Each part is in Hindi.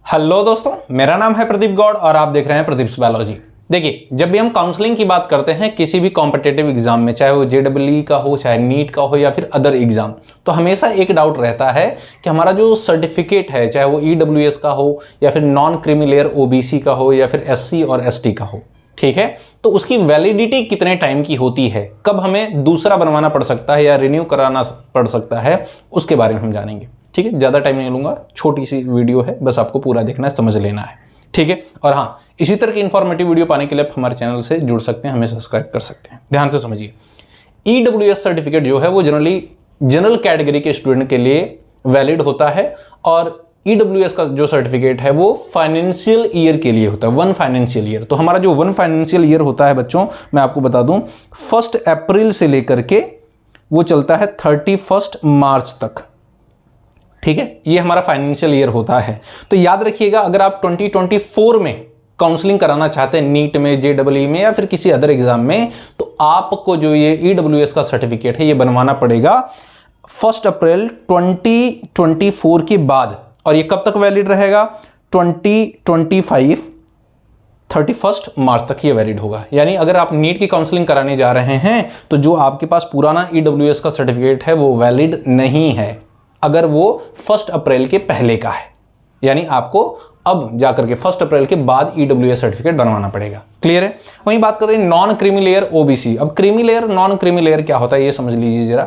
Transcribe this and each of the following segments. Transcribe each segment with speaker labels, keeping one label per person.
Speaker 1: हेलो दोस्तों, मेरा नाम है प्रदीप गौड़ और आप देख रहे हैं प्रदीप्स बायोलॉजी। देखिए, जब भी हम काउंसलिंग की बात करते हैं किसी भी कॉम्पिटिटिव एग्जाम में, चाहे वो JEE का हो, चाहे नीट का हो या फिर अदर एग्जाम, तो हमेशा एक डाउट रहता है कि हमारा जो सर्टिफिकेट है, चाहे वो EWS का हो या फिर नॉन क्रीमी लेयर OBC का हो या फिर SC और ST का हो, ठीक है, तो उसकी वैलिडिटी कितने टाइम की होती है, कब हमें दूसरा बनवाना पड़ सकता है या रिन्यू कराना पड़ सकता है, उसके बारे में हम जानेंगे। ठीक है, ज़्यादा टाइम नहीं लूंगा, छोटी सी वीडियो है, बस आपको पूरा देखना है, समझ लेना है। ठीक है, और हाँ, इसी तरह की इंफॉर्मेटिव वीडियो पाने के लिए आप हमारे चैनल से जुड़ सकते हैं, हमें सब्सक्राइब कर सकते हैं। ध्यान से समझिए, EWS सर्टिफिकेट जो है वो जनरल कैटेगरी के स्टूडेंट के लिए वैलिड होता है और EWS का जो सर्टिफिकेट है वो फाइनेंशियल ईयर के लिए होता है, 1 फाइनेंशियल ईयर। तो हमारा जो 1 फाइनेंशियल ईयर होता है बच्चों, मैं आपको बता दूं, 1 अप्रैल से लेकर के वो चलता है 31 मार्च तक। ठीक है, ये हमारा फाइनेंशियल ईयर होता है। तो याद रखिएगा, अगर आप 2024 में काउंसलिंग कराना चाहते हैं नीट में, JEE में या फिर किसी अदर एग्जाम में, तो आपको जो ये EWS का सर्टिफिकेट है ये बनवाना पड़ेगा 1 अप्रैल 2024 के बाद। और ये कब तक वैलिड रहेगा? 2025 31 मार्च तक ये वैलिड होगा। यानी अगर आप नीट की काउंसलिंग कराने जा रहे हैं तो जो आपके पास पुराना EWS का सर्टिफिकेट है वो वैलिड नहीं है, अगर वो 1 अप्रैल के पहले का है। यानी आपको अब जाकर के 1 अप्रैल के बाद EWS सर्टिफिकेट बनवाना पड़ेगा। क्लियर है? वहीं बात करें नॉन क्रीमी लेयर OBC। अब creamy layer, non creamy layer क्या होता है ये समझ लीजिए जरा।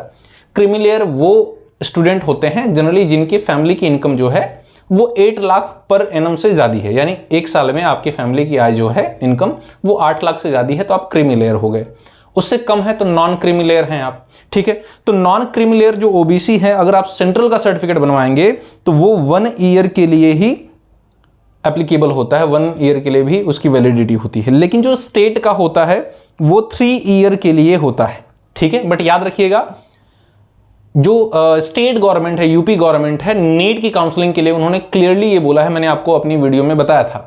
Speaker 1: क्रीमी लेयर वो स्टूडेंट होते हैं जनरली जिनकी फैमिली की इनकम जो है वो 8 लाख पर एनम से ज्यादा है, यानी एक साल में आपकी फैमिली की आय जो है इनकम वो 8 लाख से ज्यादा है, तो आप क्रीमी लेयर हो गए। उससे कम है तो नॉन क्रीमी लेयर हैं आप। ठीक है, तो नॉन क्रीमी लेयर जो OBC है, अगर आप सेंट्रल का सर्टिफिकेट बनवाएंगे तो वो 1 ईयर के लिए ही एप्लीकेबल होता है, 1 ईयर के लिए भी उसकी वैलिडिटी होती है। लेकिन जो स्टेट का होता है वो 3 ईयर के लिए होता है। ठीक है, बट याद रखिएगा, जो स्टेट गवर्नमेंट है, यूपी गवर्नमेंट है, नीट की काउंसलिंग के लिए उन्होंने क्लियरली ये बोला है, मैंने आपको अपनी वीडियो में बताया था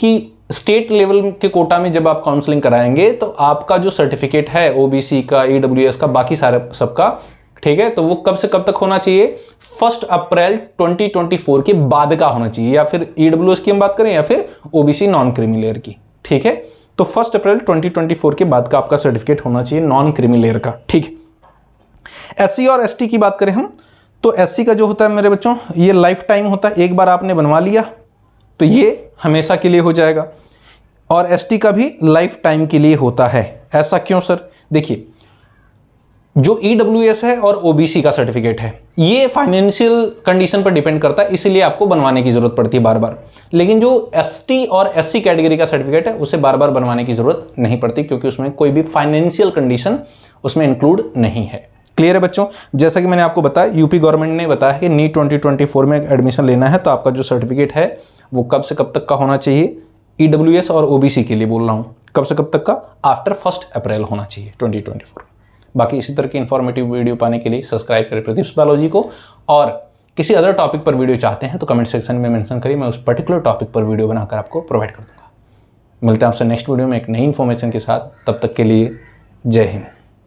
Speaker 1: कि स्टेट लेवल के कोटा में जब आप काउंसलिंग कराएंगे तो आपका जो सर्टिफिकेट है OBC का, EWS का, बाकी सारे सबका, ठीक है, तो वो कब से कब तक होना चाहिए? 1 अप्रैल 2024 के बाद का होना चाहिए, या फिर EWS की हम बात करें या फिर OBC नॉन क्रीमी लेयर की। ठीक है, तो 1 अप्रैल 2024 के बाद का आपका सर्टिफिकेट होना चाहिए नॉन क्रीमी लेयर का। ठीक है, SC और ST की बात करें हम, तो SC का जो होता है मेरे बच्चों, ये लाइफ टाइम होता है, एक बार आपने बनवा लिया तो ये हमेशा के लिए हो जाएगा। और ST का भी लाइफ टाइम के लिए होता है। ऐसा क्यों सर? देखिए, जो EWS है और OBC का सर्टिफिकेट है ये फाइनेंशियल कंडीशन पर डिपेंड करता है, इसीलिए आपको बनवाने की जरूरत पड़ती है बार बार। लेकिन जो ST और SC कैटेगरी का सर्टिफिकेट है उसे बार बार बनवाने की जरूरत नहीं पड़ती, क्योंकि उसमें कोई भी फाइनेंशियल कंडीशन उसमें इंक्लूड नहीं है। क्लियर है बच्चों? जैसा कि मैंने आपको बताया, यूपी गवर्नमेंट ने बताया कि नीट 2024 में एडमिशन लेना है तो आपका जो सर्टिफिकेट है वो कब से कब तक का होना चाहिए? EWS और OBC के लिए बोल रहा हूं, कब से कब तक का? आफ्टर 1 अप्रैल होना चाहिए 2024। बाकी इसी तरह की इंफॉर्मेटिव वीडियो पाने के लिए सब्सक्राइब करें प्रदीप्स बायोलॉजी को, और किसी अदर टॉपिक पर वीडियो चाहते हैं तो कमेंट सेक्शन में मेंशन करिए, मैं उस पर्टिकुलर टॉपिक पर वीडियो बनाकर आपको प्रोवाइड कर दूंगा। मिलते हैं आपसे नेक्स्ट वीडियो में एक नई इन्फॉर्मेशन के साथ, तब तक के लिए जय हिंद।